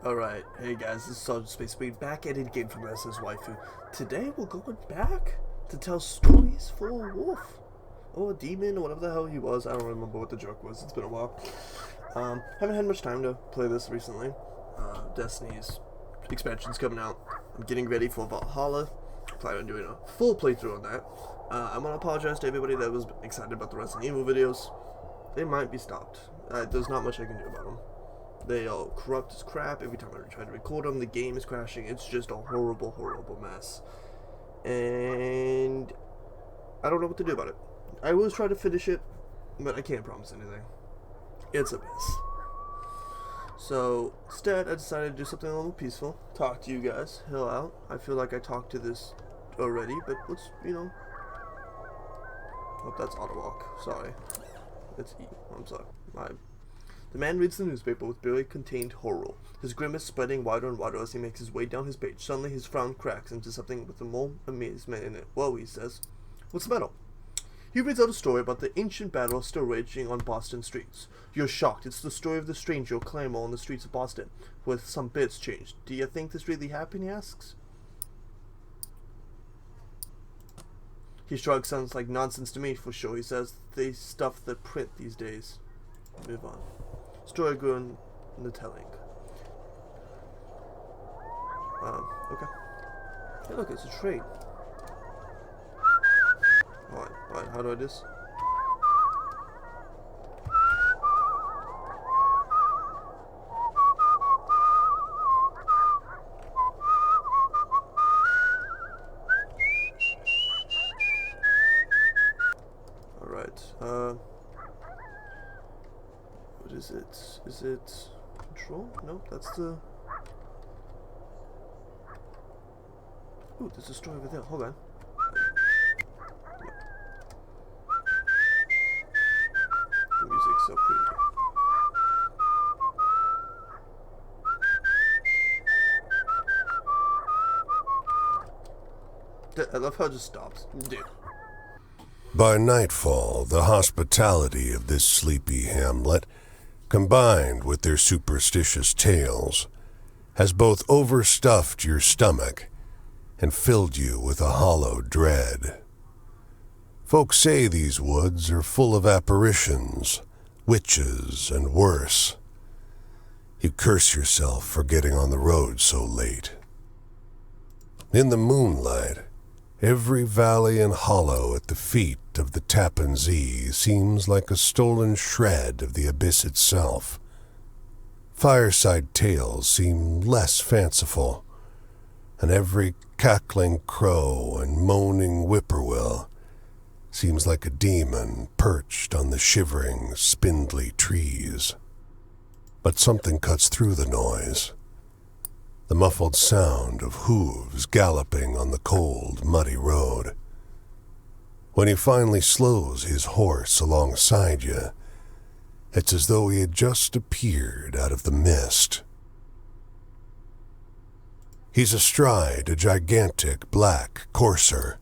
Alright, hey guys, this is Srgspacemarine back at it again from SS's waifu. Today we're going back to tell stories for a wolf. Or a demon, or whatever the hell he was. I don't remember what the joke was, it's been a while. Haven't had much time to play this recently. Destiny's expansion's coming out. I'm getting ready for Valhalla. Planning on doing a full playthrough on that. I want to apologize to everybody that was excited about the Resident Evil videos. They might be stopped. There's not much I can do about them. They all corrupt as crap. Every time I try to record them, the game is crashing. It's just a horrible, horrible mess. And I don't know what to do about it. I will try to finish it, but I can't promise anything. It's a mess. So instead, I decided to do something a little peaceful. Talk to you guys. Hill out. I feel like I talked to this already, but let's, Oh, that's Autowalk. Sorry. It's E. I'm sorry. The man reads the newspaper with barely contained horror, his grimace spreading wider and wider as he makes his way down his page. Suddenly his frown cracks into something with more amazement in it. Whoa, he says. What's the matter? He reads out a story about the ancient battle still raging on Boston streets. You're shocked. It's the story of the stranger clamor on the streets of Boston, with some bits changed. Do you think this really happened, he asks. He shrugs. Sounds like nonsense to me, for sure, he says. They stuff the print these days. Move on. Story grew in the telling. Okay. Hey, look, it's a trade. Alright, how do I do this? Alright, what is it? Is it control? No, that's the... Ooh, there's a story over there. Hold on. The music's so pretty. I love how it just stops. Dude. By nightfall, the hospitality of this sleepy hamlet, combined with their superstitious tales, has both overstuffed your stomach and filled you with a hollow dread. Folks say these woods are full of apparitions, witches, and worse. You curse yourself for getting on the road so late. In the moonlight, every valley and hollow at the feet of the Tappan Zee seems like a stolen shred of the abyss itself. Fireside tales seem less fanciful, and every cackling crow and moaning whippoorwill seems like a demon perched on the shivering, spindly trees. But something cuts through the noise. The muffled sound of hooves galloping on the cold, muddy road. When he finally slows his horse alongside you, it's as though he had just appeared out of the mist. He's astride a gigantic black courser,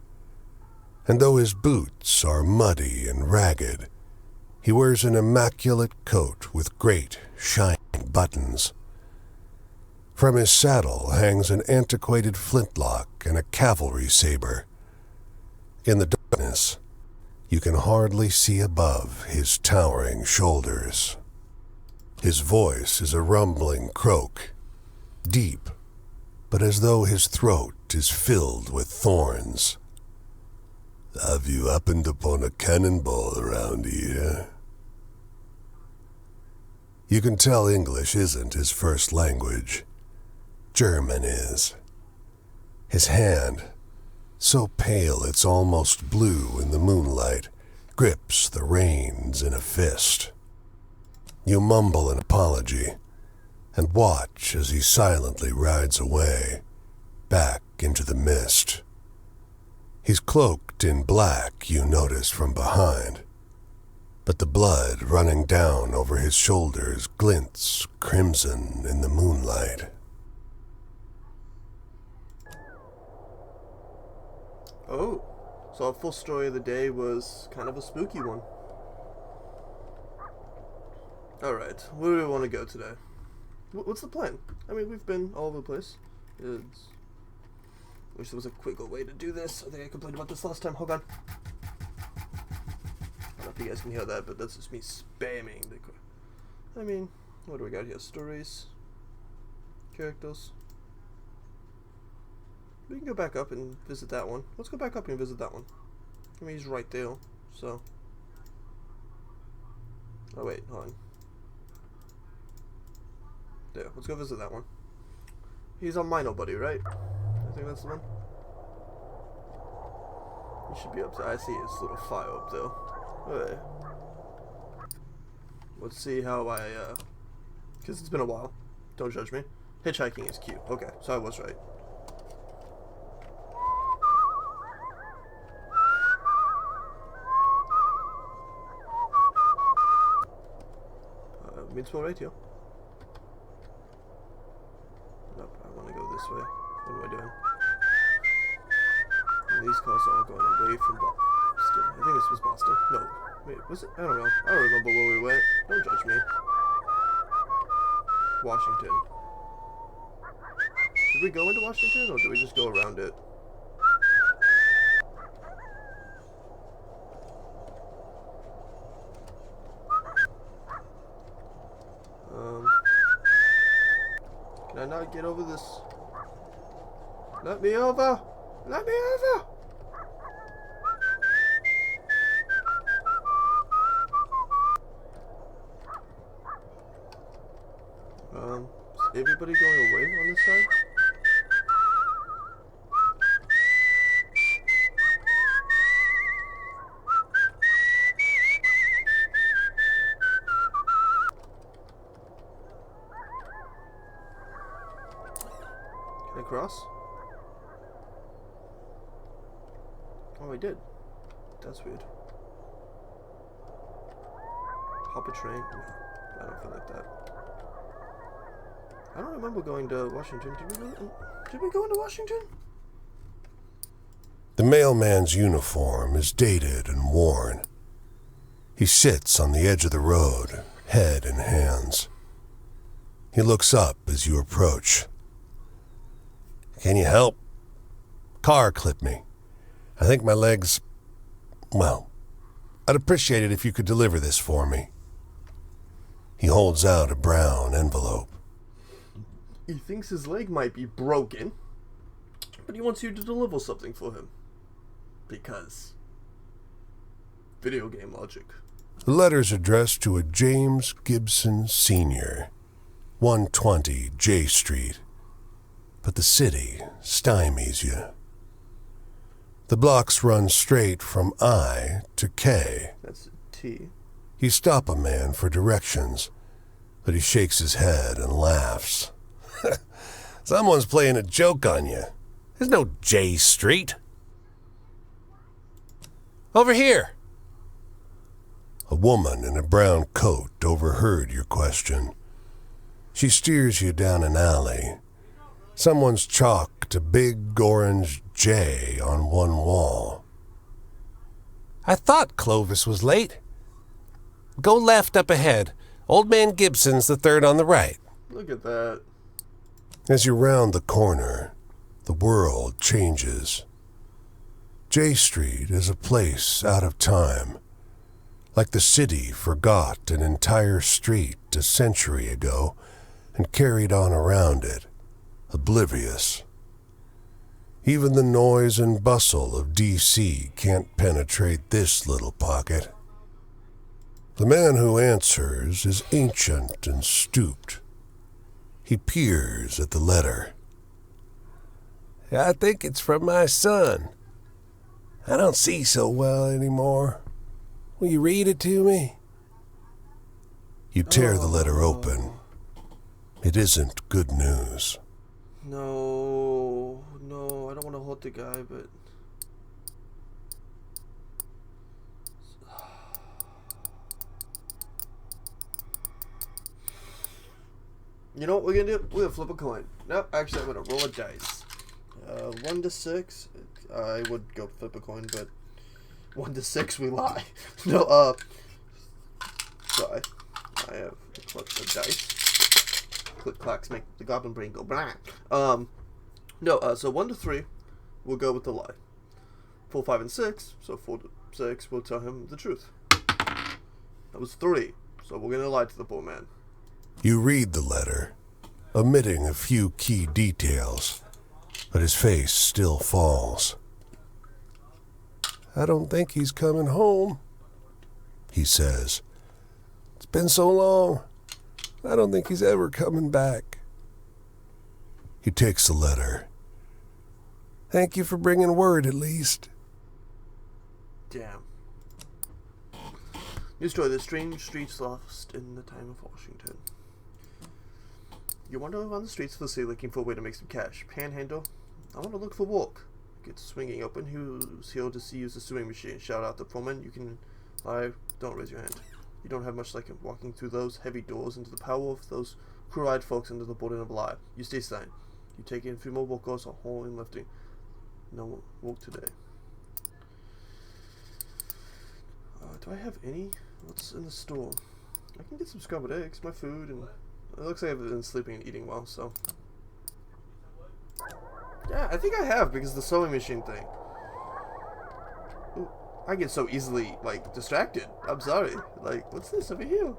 and though his boots are muddy and ragged, he wears an immaculate coat with great, shining buttons. From his saddle hangs an antiquated flintlock and a cavalry saber. In the darkness, you can hardly see above his towering shoulders. His voice is a rumbling croak, deep, but as though his throat is filled with thorns. Have you happened upon a cannonball around here? You can tell English isn't his first language. German is. His hand, so pale it's almost blue in the moonlight, grips the reins in a fist. You mumble an apology and watch as he silently rides away, back into the mist. He's cloaked in black, you notice from behind, but the blood running down over his shoulders glints crimson in the moonlight. Oh, so our full story of the day was kind of a spooky one. Alright, where do we want to go today? What's the plan? I mean, we've been all over the place. Wish there was a quicker way to do this. I think I complained about this last time. Hold on. I don't know if you guys can hear that, but that's just me spamming the... I mean, what do we got here? Stories. Characters. We can go back up and visit that one. Let's go back up and visit that one. I mean, he's right there, so... Oh, wait, hold on. There, let's go visit that one. He's on Mino Buddy, right? I think that's the one. He should be up there. I see his little fire up there. Okay. Let's see how I, because it's been a while. Don't judge me. Hitchhiking is cute. Okay, so I was right. Midsville right here. Nope, I want to go this way. What am I doing? And these cars are all going away from Boston. I think this was Boston. No. Wait, was it? I don't know. I don't remember where we went. Don't judge me. Washington. Did we go into Washington, or did we just go around it? Can I not get over this? Let me over! Let me over! Is everybody going away on this side? Can I cross? Oh, I did. That's weird. Hop a train? No, I don't feel like that. I don't remember going to Washington. Did we go into Washington? The mailman's uniform is dated and worn. He sits on the edge of the road, head in hands. He looks up as you approach. Can you help? Car clipped me. I think my legs... Well, I'd appreciate it if you could deliver this for me. He holds out a brown envelope. He thinks his leg might be broken, but he wants you to deliver something for him. Because... video game logic. The letter's addressed to a James Gibson Sr., 120 J Street. But the city stymies you. The blocks run straight from I to K. That's T. You stop a man for directions, but he shakes his head and laughs. Someone's playing a joke on you. There's no J Street. Over here. A woman in a brown coat overheard your question. She steers you down an alley. Someone's chalked a big orange J on one wall. I thought Clovis was late. Go left up ahead. Old Man Gibson's the third on the right. Look at that. As you round the corner, the world changes. J Street is a place out of time. Like the city forgot an entire street a century ago and carried on around it, oblivious. Even the noise and bustle of D.C. can't penetrate this little pocket. The man who answers is ancient and stooped. He peers at the letter. I think it's from my son. I don't see so well anymore. Will you read it to me? You tear the letter open. It isn't good news. No, I don't want to hurt the guy, but... You know what we're gonna do? We're gonna flip a coin. Nope, actually I'm gonna roll a dice. 1 to 6. I would go flip a coin, but 1 to 6 we lie. No, so I have a dice. click clacks make the goblin brain go blah. So 1 to 3, we'll go with the lie. 4, 5, and 6. So 4 to 6, we'll tell him the truth. That was 3. So we're gonna lie to the poor man. You read the letter, omitting a few key details, but his face still falls. I don't think he's coming home, he says. It's been so long. I don't think he's ever coming back. He takes the letter. Thank you for bringing word, at least. Damn. New story: the strange streets lost in the time of Washington. You wander around the streets of the city looking for a way to make some cash. Panhandle. I want to look for work. Get swinging open. Who's here to see use the sewing machine? Shout out the Pullman. You can lie. Don't raise your hand. You don't have much like walking through those heavy doors into the power of those cruel-eyed folks under the burden of a lie. You stay silent. You take in 3 more workers or hauling lifting. No work today. Do I have any? What's in the store? I can get some scrambled eggs, my food, and it looks like I've been sleeping and eating well, so. Yeah, I think I have, because of the sewing machine thing. Ooh, I get so easily, like, distracted. I'm sorry. Like, what's this over here?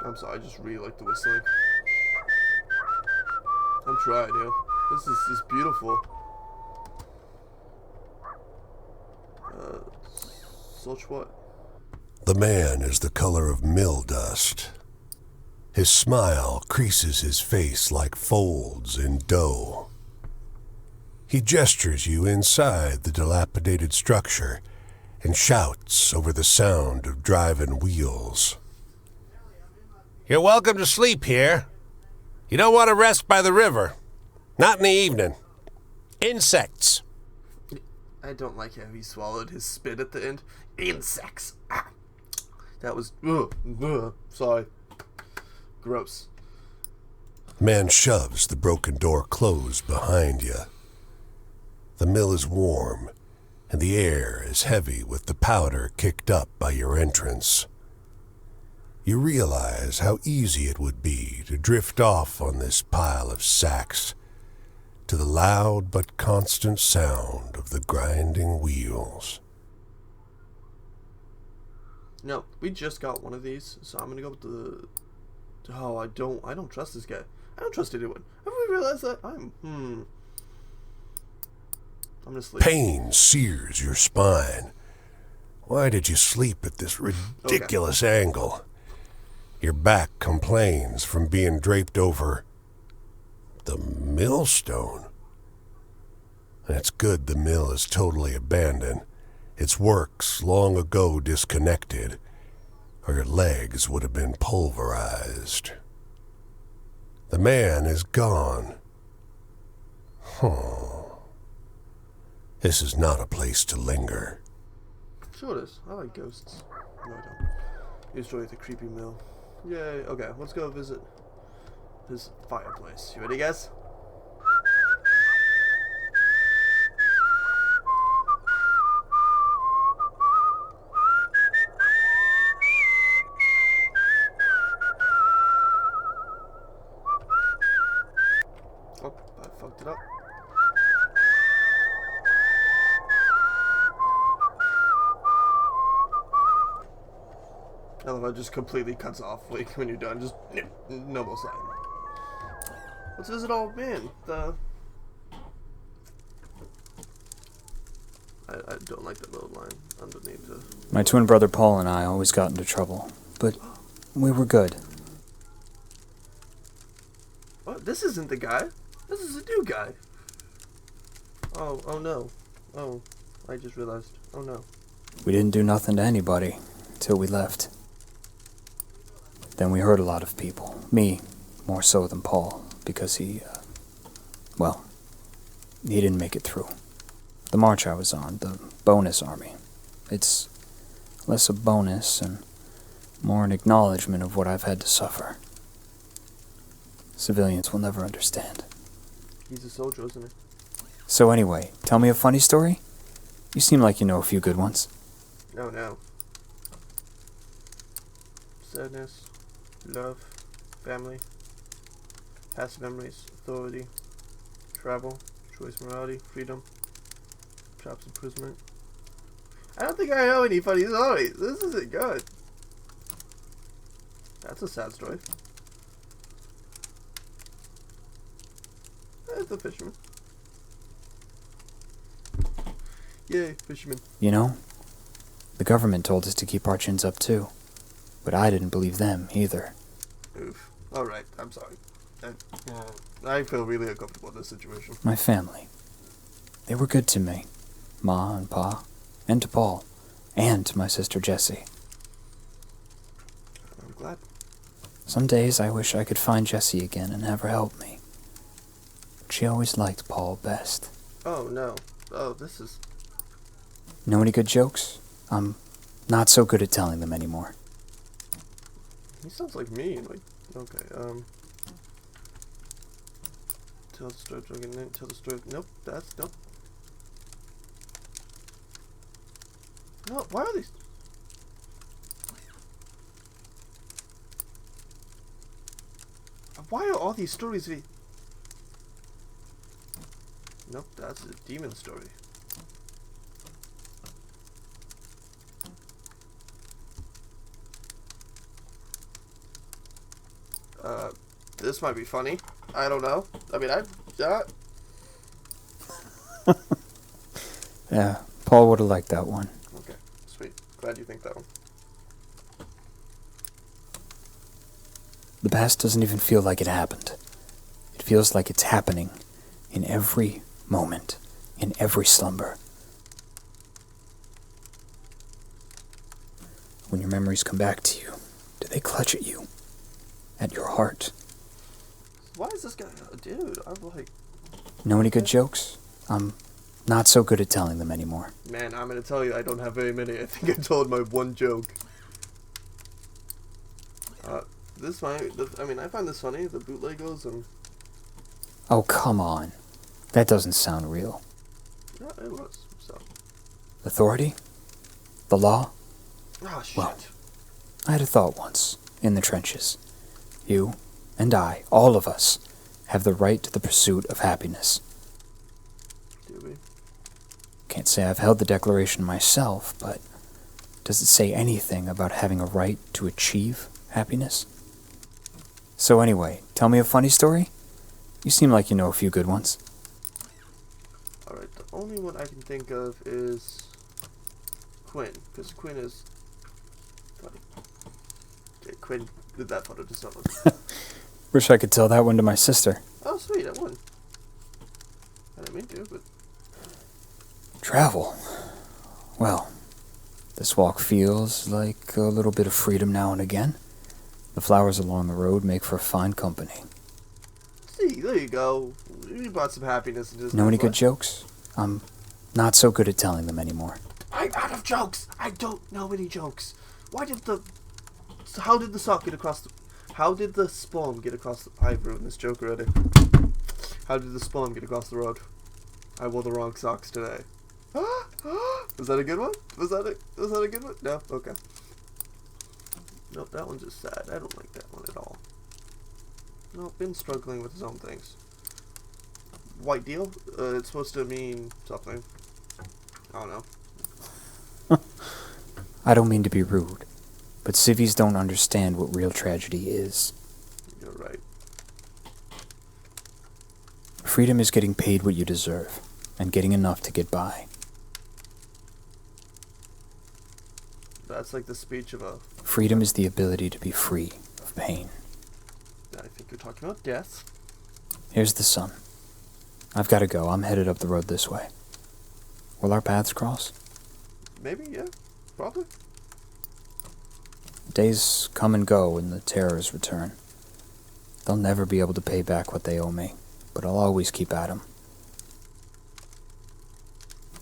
I'm sorry, I just really like the whistling. I'm trying, yo. This is beautiful. Search what? The man is the color of mill dust. His smile creases his face like folds in dough. He gestures you inside the dilapidated structure and shouts over the sound of driving wheels. You're welcome to sleep here. You don't want to rest by the river. Not in the evening. Insects. I don't like how he swallowed his spit at the end. Insects. Ah. That was... sorry. Gross. Man shoves the broken door closed behind you. The mill is warm, and the air is heavy with the powder kicked up by your entrance. You realize how easy it would be to drift off on this pile of sacks to the loud but constant sound of the grinding wheels. No, we just got one of these, so I'm gonna go with the... Oh, I don't trust this guy. I don't trust anyone. Have we realized that? I'm gonna sleep. Pain sears your spine. Why did you sleep at this ridiculous angle? Your back complains from being draped over the millstone. And it's good the mill is totally abandoned. Its works long ago disconnected, or your legs would have been pulverized. The man is gone. This is not a place to linger. Sure it is. I like ghosts. No, I don't. You destroyed the creepy mill. Yay. Okay, let's go visit his fireplace. You ready, guys? Oh, I fucked it up. I love how it just completely cuts off like when you're done. Just no more sign. Let's visit old man. I don't like that little line underneath the... My twin brother Paul and I always got into trouble, but we were good. What? This isn't the guy. This is a new guy. Oh no. Oh, I just realized. Oh no. We didn't do nothing to anybody till we left. Then we hurt a lot of people. Me, more so than Paul, because he didn't make it through. The march I was on, the bonus army, it's less a bonus and more an acknowledgement of what I've had to suffer. Civilians will never understand. He's a soldier, isn't he? So anyway, tell me a funny story? You seem like you know a few good ones. No. sadness, love, family, past memories, authority, travel, choice, morality, freedom, jobs, imprisonment. I don't think I know any funny stories. This isn't good. That's a sad story. That's a fisherman. Yay, fisherman. You know, the government told us to keep our chins up too. But I didn't believe them either. Oof. Alright, I'm sorry. I feel really uncomfortable in this situation. My family. They were good to me. Ma and Pa. And to Paul. And to my sister Jessie. I'm glad. Some days I wish I could find Jessie again and have her help me. She always liked Paul best. Oh, no. Oh, this is... Know any good jokes? I'm not so good at telling them anymore. He sounds like me. Like, okay, tell the story, tell the story. Nope, that's, nope. No, why are these? Why are all these stories Nope, that's a demon story. This might be funny. I don't know. I mean, Yeah, Paul would have liked that one. Okay, sweet. Glad you think that one. The past doesn't even feel like it happened. It feels like it's happening in every moment, in every slumber. When your memories come back to you, do they clutch at you? At your heart? Why is this guy... Dude, I'm like... Know any good jokes? I'm not so good at telling them anymore. Man, I'm gonna tell you, I don't have very many. I think I told my one joke. This might... I mean, I find this funny. The bootlegos and... Oh, come on. That doesn't sound real. Yeah, it was. So... Authority? The law? Oh, shit. Well, I had a thought once, in the trenches. You and I, all of us, have the right to the pursuit of happiness. Do we? Can't say I've held the Declaration myself, but does it say anything about having a right to achieve happiness? So anyway, tell me a funny story? You seem like you know a few good ones. Alright, the only one I can think of is... Quinn, because Quinn is... funny. Okay, Quinn did that photo to someone. Wish I could tell that one to my sister. Oh, sweet, I won. I didn't mean to, but... Travel. Well, this walk feels like a little bit of freedom now and again. The flowers along the road make for fine company. See, there you go. You brought some happiness into this. Know any good jokes? I'm not so good at telling them anymore. I'm out of jokes! I don't know any jokes. Why did the... How did the sock get across the... How did the spawn get across the... I've ruined this joke already. How did the spawn get across the road? I wore the wrong socks today. Was that a good one? Was that a good one? No? Okay. Nope, that one's just sad. I don't like that one at all. Nope, been struggling with his own things. White deal? It's supposed to mean something. I don't know. I don't mean to be rude, but civvies don't understand what real tragedy is. You're right. Freedom is getting paid what you deserve, and getting enough to get by. That's like the speech of a... Freedom is the ability to be free of pain. I think you're talking about death. Here's the sun. I've got to go. I'm headed up the road this way. Will our paths cross? Maybe, yeah. Probably. Days come and go and the terrors return. They'll never be able to pay back what they owe me, but I'll always keep at 'em.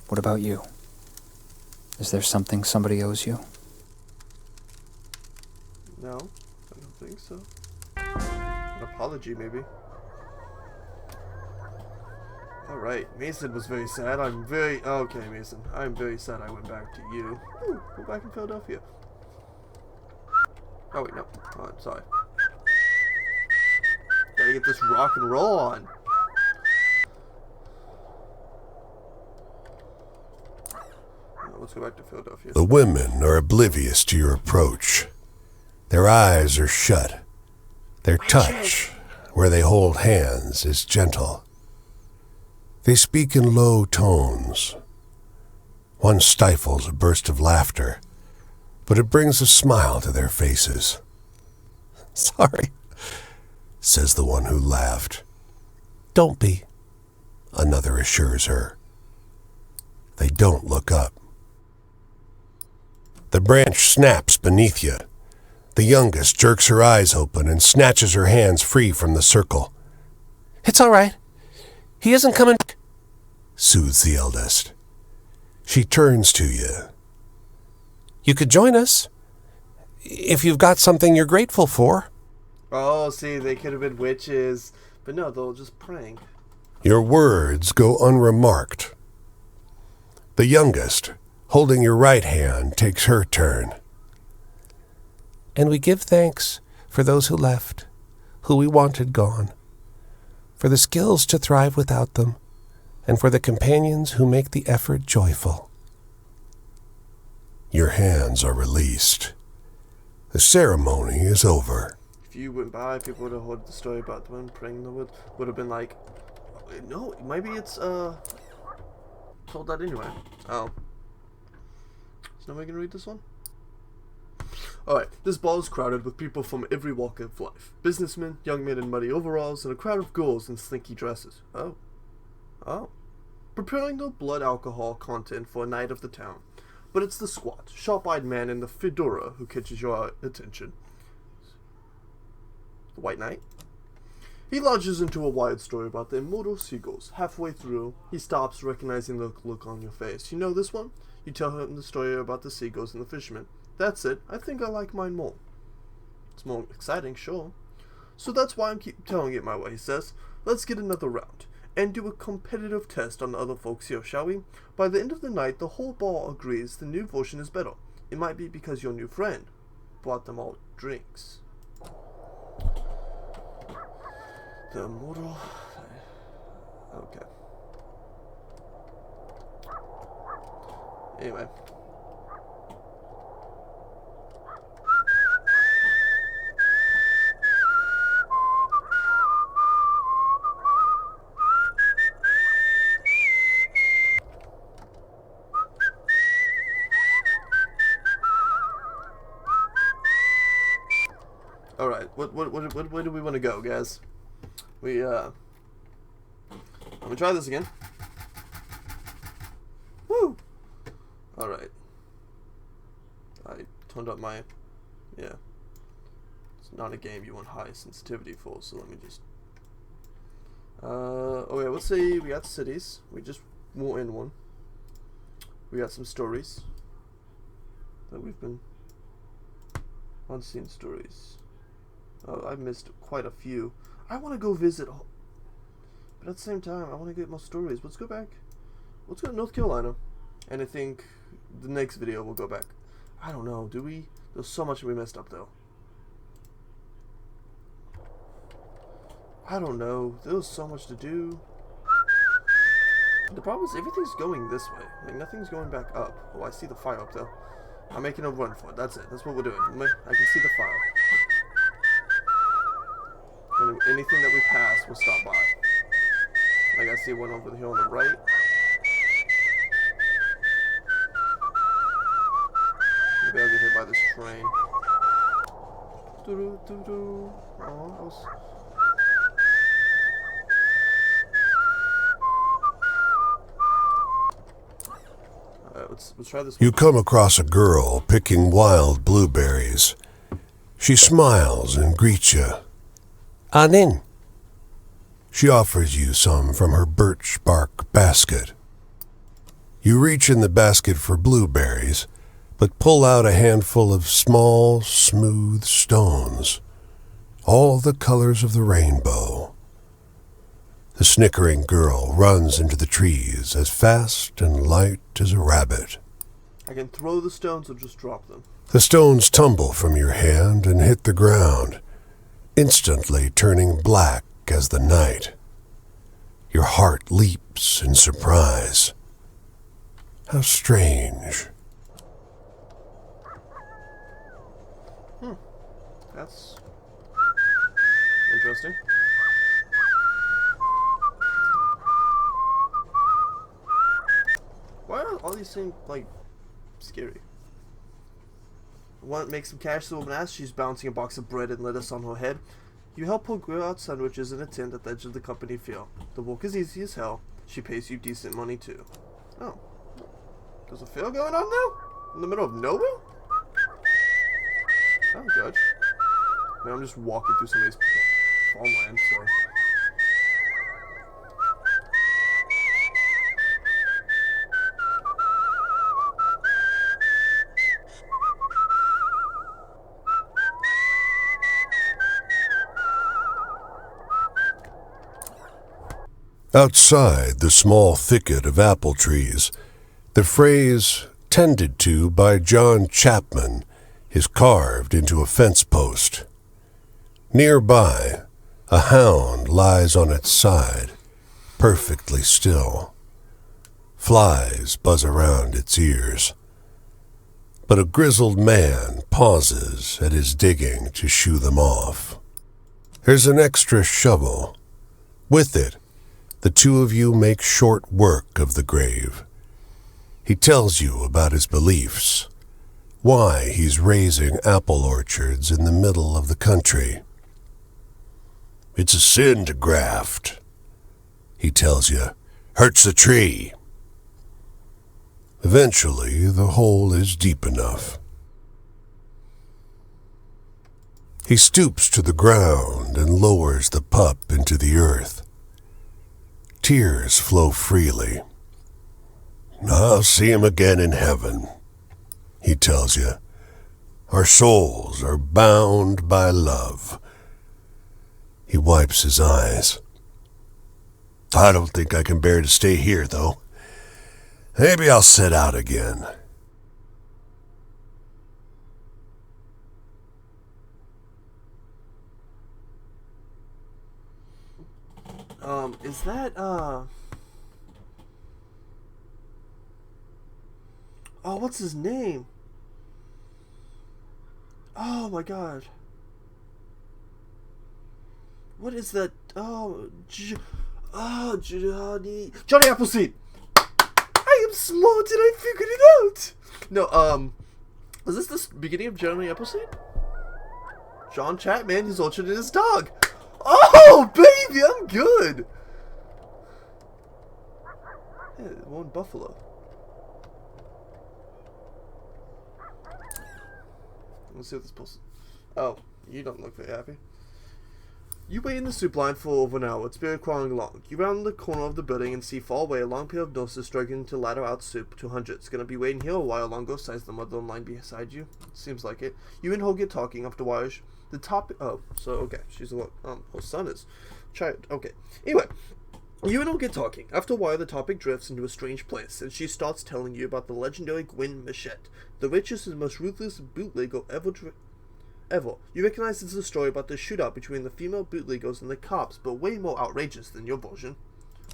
What about you? Is there something somebody owes you? No, I don't think so. An apology, maybe. Alright, Mason was very sad. Okay, Mason. I'm very sad I went back to you. Ooh, we're back in Philadelphia. Oh wait, no. Oh, sorry. Gotta get this rock and roll on. Let's go back to Philadelphia. The women are oblivious to your approach. Their eyes are shut. Their touch, where they hold hands, is gentle. They speak in low tones. One stifles a burst of laughter, but it brings a smile to their faces. "Sorry," says the one who laughed. "Don't be," another assures her. They don't look up. The branch snaps beneath you. The youngest jerks her eyes open and snatches her hands free from the circle. "It's all right. He isn't coming back," soothes the eldest. She turns to you. "You could join us, if you've got something you're grateful for." Oh, see, they could have been witches. But no, they'll just prank. Your words go unremarked. The youngest, holding your right hand, takes her turn. "And we give thanks for those who left, who we wanted gone, for the skills to thrive without them, and for the companions who make the effort joyful." Your hands are released. The ceremony is over. If you went by, people would have heard the story about the women praying. Would have been like, no, maybe it's told that anyway. Oh, is nobody gonna read this one? Alright, this ball is crowded with people from every walk of life. Businessmen, young men in muddy overalls, and a crowd of girls in slinky dresses. Oh. Preparing the blood alcohol content for a night of the town. But it's the squat, sharp-eyed man in the fedora who catches your attention. The White Knight? He launches into a wild story about the immortal seagulls. Halfway through, he stops, recognizing the look on your face. You know this one? You tell him the story about the seagulls and the fishermen. That's it. I think I like mine more. It's more exciting, sure. So that's why I'm keep telling it my way, he says. Let's get another round, and do a competitive test on the other folks here, shall we? By the end of the night, the whole bar agrees the new version is better. It might be because your new friend brought them all drinks. The immortal... Okay. Anyway. Alright, where do we want to go, guys? I'm gonna try this again. Woo! Alright. I turned up my... Yeah. It's not a game you want high sensitivity for, so let me just... Okay, let's say we got cities. We just won't end one. We got some stories that we've been... Unseen stories. Oh, I've missed quite a few. I want to go visit, but at the same time, I want to get more stories. Let's go back. Let's go to North Carolina, and I think the next video we'll go back. I don't know. Do we? There's so much we messed up though. I don't know. There was so much to do. The problem is everything's going this way. Like nothing's going back up. Oh, I see the fire up there. I'm making a run for it. That's it. That's what we're doing. I can see the fire. And anything that we pass, we'll stop by. Like I see one over here on the right. Maybe I'll get hit by this train. Doo-doo-doo-doo. Oh, that was... Alright, let's try this one. You come across a girl picking wild blueberries. She smiles and greets you. "Anin." She offers you some from her birch bark basket. You reach in the basket for blueberries, but pull out a handful of small, smooth stones, all the colors of the rainbow. The snickering girl runs into the trees as fast and light as a rabbit. I can throw the stones or just drop them. The stones tumble from your hand and hit the ground, instantly turning black as the night. Your heart leaps in surprise. How strange. That's interesting. Why are all these things, like, scary? Want to make some cash? The woman asks. She's bouncing a box of bread and lettuce on her head. You help her grill out sandwiches in a tent at the edge of the company field. The work is easy as hell. She pays you decent money, too. Oh. There's a field going on now? In the middle of nowhere? Oh, Judge. Man, I'm just walking through somebody's farmland, so... Outside the small thicket of apple trees, the phrase "tended to by John Chapman" is carved into a fence post. Nearby, a hound lies on its side, perfectly still. Flies buzz around its ears. But a grizzled man pauses at his digging to shoo them off. There's an extra shovel. With it, the two of you make short work of the grave. He tells you about his beliefs, why he's raising apple orchards in the middle of the country. It's a sin to graft, he tells you. Hurts the tree. Eventually, the hole is deep enough. He stoops to the ground and lowers the pup into the earth. Tears flow freely. I'll see him again in heaven, he tells you. Our souls are bound by love. He wipes his eyes. I don't think I can bear to stay here, though. Maybe I'll set out again. Is that, oh, what's his name? Oh my god. What is that? Oh, Johnny Appleseed! I am smart and I figured it out! No, is this the beginning of Johnny Appleseed? John Chapman, his orchard and his dog. Oh, baby, I'm good! Yeah, one buffalo. Let's see what this post. Oh, you don't look very happy. You wait in the soup line for over an hour. It's been crawling along. You round the corner of the building and see far away a long pair of nurses struggling to ladder out soup to hundreds. Gonna be waiting here a while longer, sighs the mother in line beside you. Seems like it. You and her get talking after a while. The top. Oh, so okay. She's alone. Her son is. Child. Okay. Anyway. You and her get talking. After a while, the topic drifts into a strange place, and she starts telling you about the legendary Gwyn Machette, the richest and most ruthless bootlegger ever. You recognize it's a story about the shootout between the female bootleggers and the cops, but way more outrageous than your version.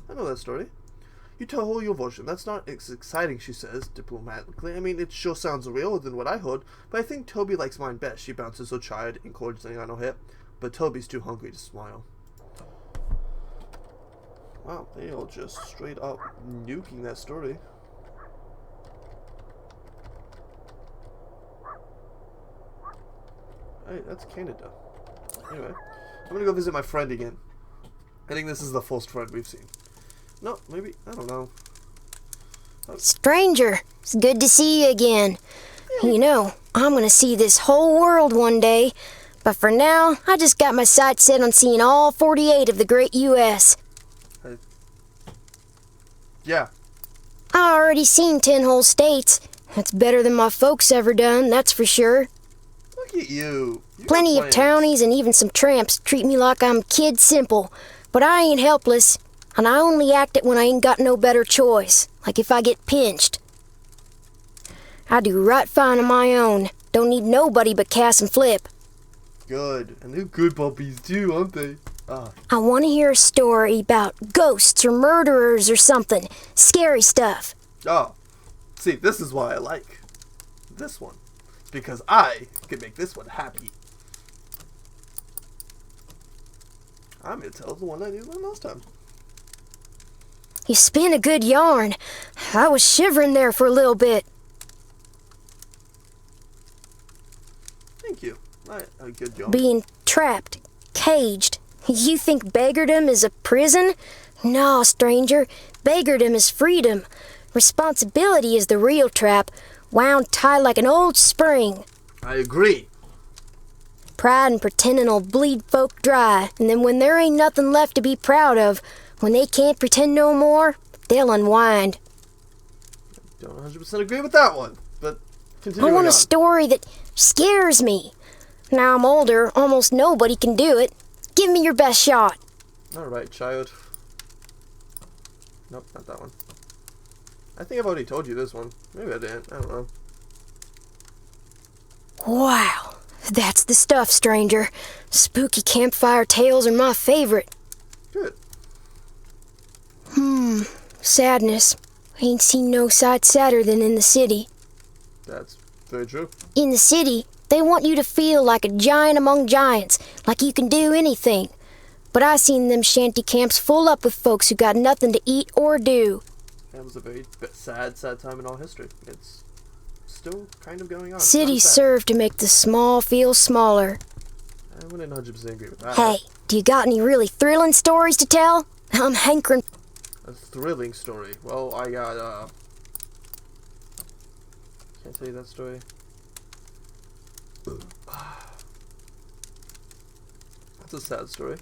I know that story. You tell her your version. That's not as exciting, she says, diplomatically. I mean, it sure sounds realer than what I heard, but I think Toby likes mine best. She bounces her child encouragingly on her hip, but Toby's too hungry to smile. Wow, they are just straight up nuking that story. Hey, that's Canada. Anyway, I'm gonna go visit my friend again. I think this is the first friend we've seen. No, maybe, I don't know. Stranger, it's good to see you again. You know, I'm gonna see this whole world one day, but for now, I just got my sights set on seeing all 48 of the great U.S. Yeah. I already seen 10 whole states. That's better than my folks ever done, that's for sure. Look at you. Plenty of townies and even some tramps treat me like I'm kid simple, but I ain't helpless, and I only act it when I ain't got no better choice, like if I get pinched. I do right fine on my own. Don't need nobody but Cass and Flip. Good. And they're good puppies too, aren't they? Ah. I want to hear a story about ghosts or murderers or something. Scary stuff. Oh. See, this is why I like this one. It's because I can make this one happy. I'm going to tell the one I did last time. You spin a good yarn. I was shivering there for a little bit. Thank you. A good yarn. Being trapped, caged. You think beggardom is a prison? No, stranger. Beggardom is freedom. Responsibility is the real trap, wound tight like an old spring. I agree. Pride and pretending'll bleed folk dry, and then when there ain't nothing left to be proud of, when they can't pretend no more, they'll unwind. Don't 100% agree with that one, but continuing I want on. a story that scares me. Now I'm older, almost nobody can do it. Give me your best shot. Alright, child. Nope, not that one. I think I've already told you this one. Maybe I didn't. I don't know. Wow, that's the stuff, stranger. Spooky campfire tales are my favorite. Good. Sadness. Ain't seen no sight sadder than in the city. That's very true. In the city, they want you to feel like a giant among giants, like you can do anything. But I seen them shanty camps full up with folks who got nothing to eat or do. That was a very sad time in all history. It's still kind of going on. Cities Not sad. serve to make the small feel smaller. I wouldn't 100% agree with that. Hey, do you got any really thrilling stories to tell? I'm hankering. A thrilling story. Well, I got, can't tell you that story. That's a sad story.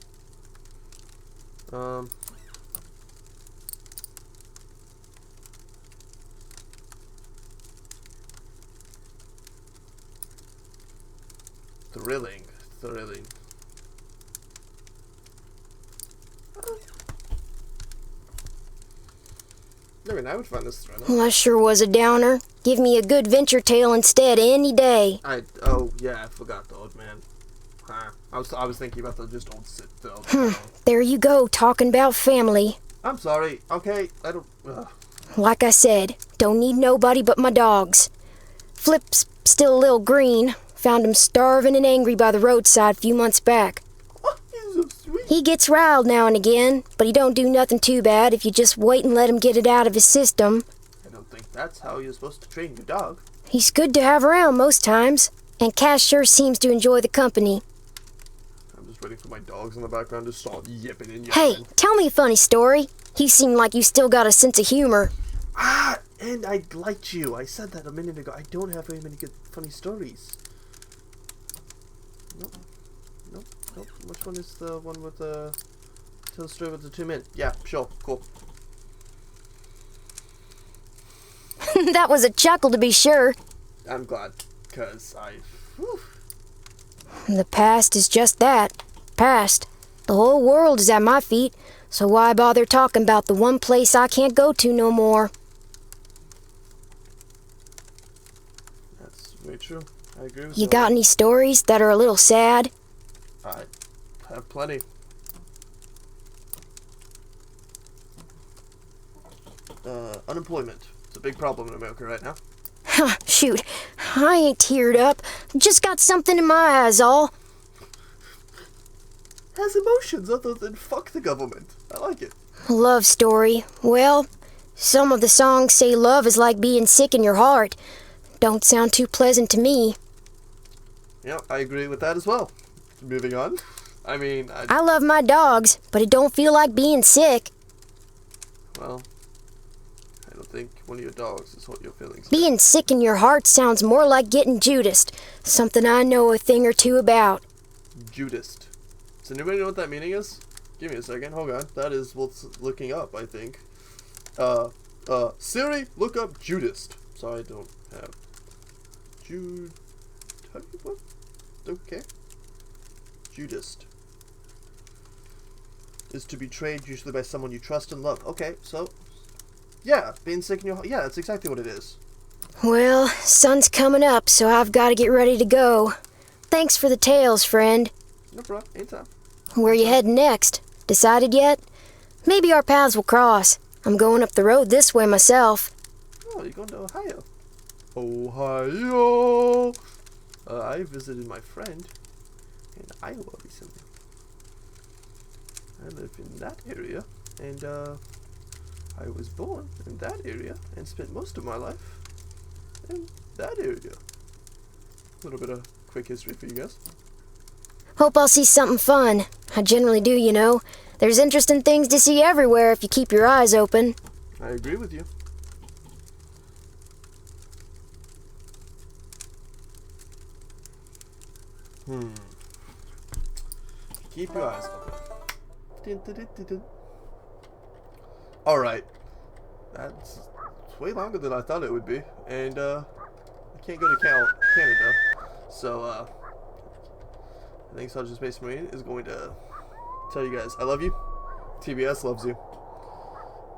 Thrilling. I mean, I would find this thrilling. Well, that sure was a downer. Give me a good venture tale instead any day. Oh yeah, I forgot the old man. I was thinking about the just old sit though. There you go, talking about family. I'm sorry. Okay, I don't. Like I said, don't need nobody but my dogs. Flip's still a little green. Found him starving and angry by the roadside a few months back. Oh, he's so sweet. He gets riled now and again, but he don't do nothing too bad if you just wait and let him get it out of his system. I don't think that's how you're supposed to train your dog. He's good to have around most times, and Cass sure seems to enjoy the company. I'm just waiting for my dogs in the background to start yipping and Hey, yelling. tell me a funny story. You seem like you still got a sense of humor. And I liked you. I said that a minute ago. I don't have very many good funny stories. Nope. Which one is the one with the tell the story with the 2 men? Yeah, sure, cool. That was a chuckle to be sure. I'm glad, cause whew. The past is just that. Past. The whole world is at my feet, so why bother talking about the one place I can't go to no more? That's very true. I agree with You got any stories that are a little sad? I have plenty. Unemployment. It's a big problem in America right now. Shoot, I ain't teared up. Just got something in my eyes, all. Has emotions other than fuck the government. I like it. Love story. Well, some of the songs say love is like being sick in your heart. Don't sound too pleasant to me. Yeah, I agree with that as well. Moving on. I mean, I love my dogs, but it don't feel like being sick. well, I don't think one of your dogs is what your feelings. Being sick in your heart sounds more like getting Judased, something I know a thing or two about. Judist. Does anybody know what that meaning is? Give me a second. Hold on. That is what's looking up, I think. Siri, look up Judist. Sorry, I don't have what? Okay. Judist is to be betrayed, usually by someone you trust and love. Okay, so yeah, being sick in your heart. Yeah, that's exactly what it is. Well, sun's coming up, so I've got to get ready to go. Thanks for the tales, friend. No problem. Anytime. Where you heading next? Decided yet? Maybe our paths will cross. I'm going up the road this way myself. Oh, you're going to Ohio. Ohio! I visited my friend in Iowa recently. I live in that area, and I was born in that area and spent most of my life in that area. A little bit of quick history for you guys. Hope I'll see something fun. I generally do, you know. There's interesting things to see everywhere if you keep your eyes open. I agree with you. Keep your eyes open. Dun, dun, dun, dun, dun. Alright. That's way longer than I thought it would be. And, I can't go to Canada. So, I think Srgspacemarine is going to tell you guys I love you. TBS loves you.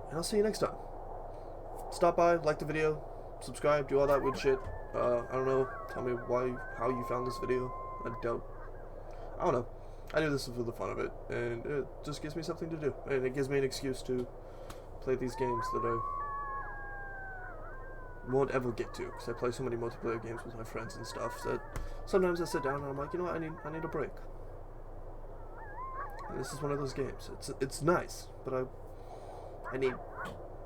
And I'll see you next time. Stop by, like the video, subscribe, do all that weird shit. I don't know. Tell me how you found this video. I don't know. I do this for the fun of it, and it just gives me something to do, and it gives me an excuse to play these games that I won't ever get to, because I play so many multiplayer games with my friends and stuff that sometimes I sit down and I'm like, you know what, I need a break. And this is one of those games. It's nice, but I need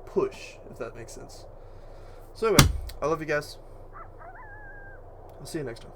push, if that makes sense. So anyway, I love you guys. I'll see you next time.